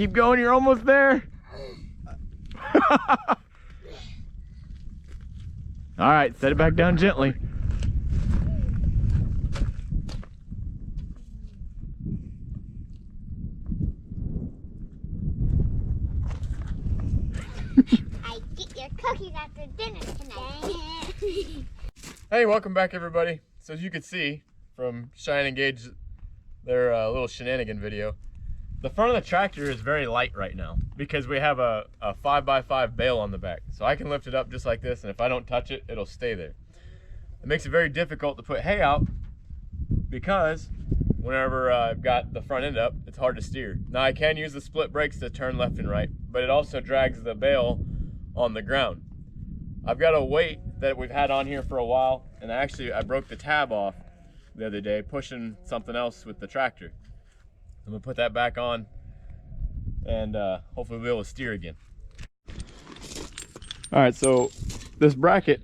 Keep going, you're almost there. All right, set it back down gently. I get your cookies after dinner tonight. Hey, welcome back everybody. So as you can see from Shine and Gage, their little shenanigan video, the front of the tractor is very light right now because we have a 5x5 bale on the back. So I can lift it up just like this, and if I don't touch it, it'll stay there. It makes it very difficult to put hay out because whenever I've got the front end up, it's hard to steer. Now I can use the split brakes to turn left and right, but it also drags the bale on the ground. I've got a weight that we've had on here for a while, and I broke the tab off the other day pushing something else with the tractor. I'm gonna put that back on and hopefully we'll be able to steer again. All right, so this bracket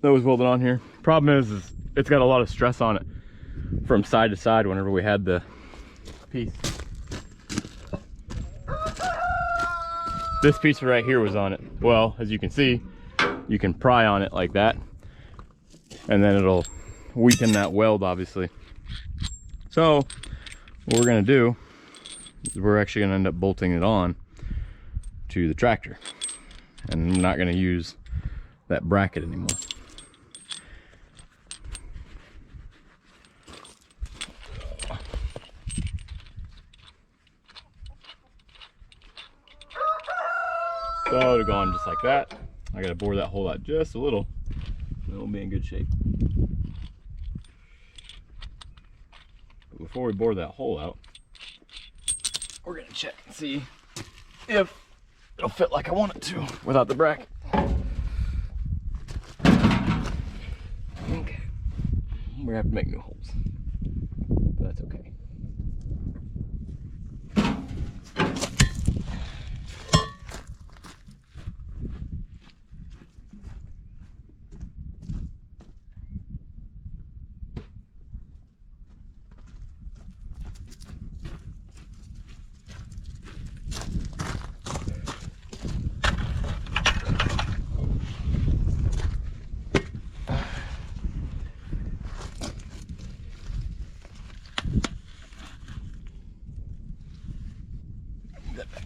that was welded on here, problem is it's got a lot of stress on it from side to side whenever we had the piece. This piece right here was on it. Well, as you can see, you can pry on it like that, and then it'll weaken that weld, obviously. So what we're gonna do is we're actually gonna end up bolting it on to the tractor, and I'm not gonna use that bracket anymore. So to go on just like that, I gotta bore that hole out just a little, and it'll be in good shape. But before we bore that hole out, we're gonna check and see if it'll fit like I want it to without the bracket. Okay, we're gonna have to make new holes, but that's okay.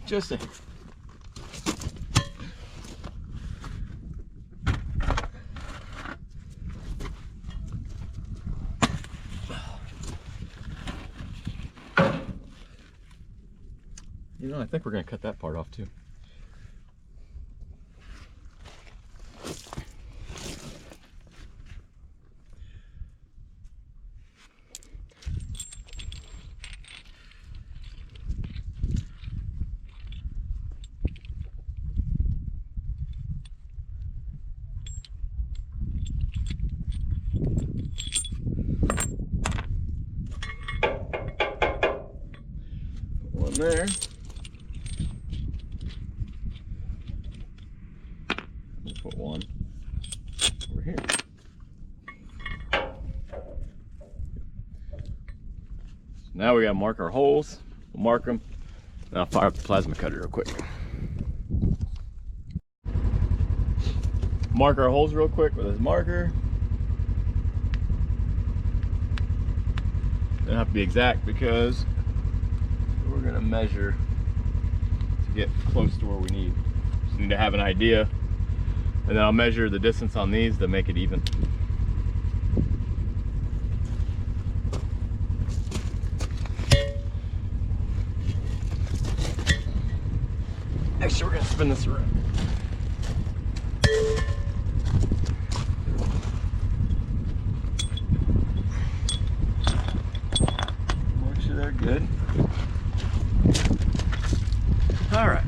Just a I think we're gonna cut that part off too. One there. We'll put one over here. So now we gotta mark our holes. We'll mark them. Then I'll fire up the plasma cutter real quick. Mark our holes real quick with this marker. Don't have to be exact because we're gonna measure to get close to where we need. Just need to have an idea, and then I'll measure the distance on these to make it even. Actually, we're gonna spin this around. Make sure they're good. All right.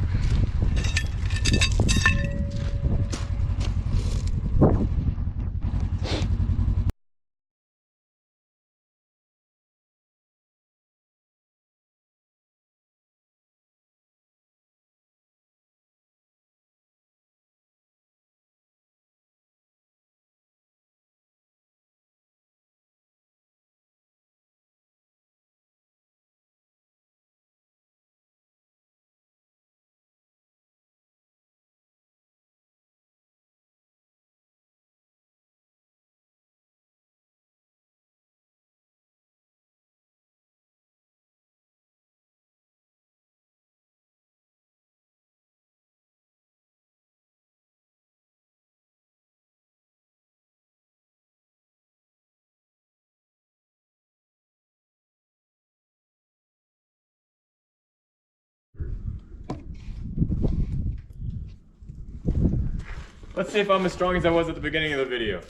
Let's see if I'm as strong as I was at the beginning of the video.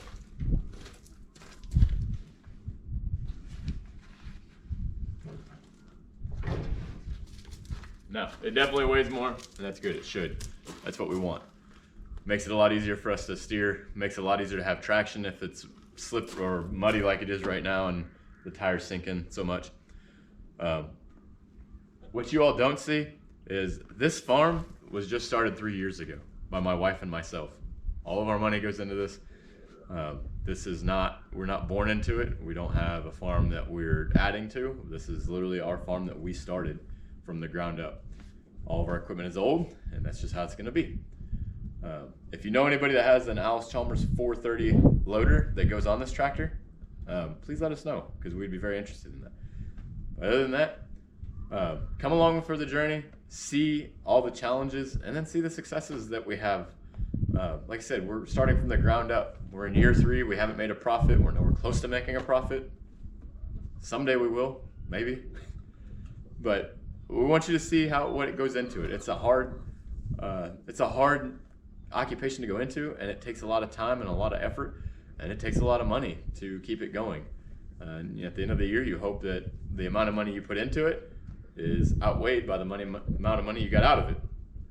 No, it definitely weighs more, and that's good, it should. That's what we want. Makes it a lot easier for us to steer, makes it a lot easier to have traction if it's slipped or muddy like it is right now and the tires sink in so much. What you all don't see is this farm was just started 3 years ago by my wife and myself. All of our money goes into this. This is not, we're not born into it. We don't have a farm that we're adding to. This is literally our farm that we started from the ground up. All of our equipment is old, and that's just how it's gonna be. If you know anybody that has an Allis Chalmers 430 loader that goes on this tractor, please let us know, because we'd be very interested in that. But other than that, come along for the journey, see all the challenges, and then see the successes that we have. Like I said, we're starting from the ground up. We're in year 3, we haven't made a profit, we're nowhere close to making a profit. Someday we will, maybe. But we want you to see what it goes into it. It's a hard occupation to go into, and it takes a lot of time and a lot of effort, and it takes a lot of money to keep it going. And at the end of the year, you hope that the amount of money you put into it is outweighed by the amount of money you got out of it.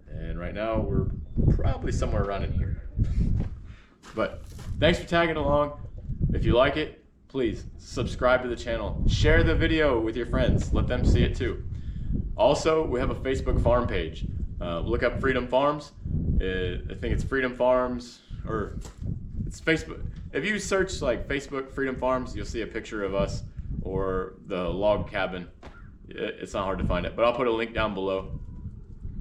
And right now, we're probably somewhere around in here. But thanks for tagging along. If you like it, please subscribe to the channel. Share the video with your friends. Let them see it too. Also, we have a Facebook farm page. Look up Freedom Farms. I think it's Freedom Farms, or it's Facebook. If you search like Facebook Freedom Farms, you'll see a picture of us or the log cabin. It's not hard to find it, but I'll put a link down below.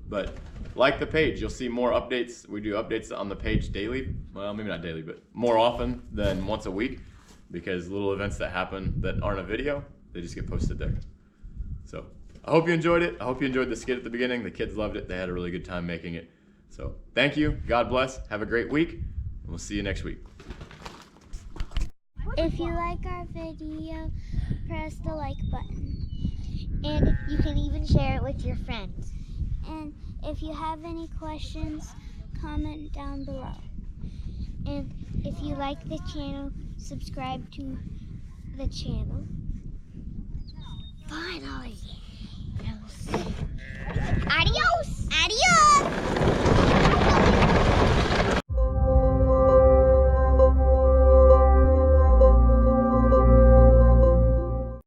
But like the page, you'll see more updates. We do updates on the page daily. Well, maybe not daily, but more often than once a week, because little events that happen that aren't a video, they just get posted there. So I hope you enjoyed it. I hope you enjoyed the skit at the beginning. The kids loved it. They had a really good time making it. So thank you. God bless. Have a great week. And we'll see you next week. If you like our video, press the like button. And you can even share it with your friends. And if you have any questions, comment down below. And if you like the channel, subscribe to the channel. Finally. Adios!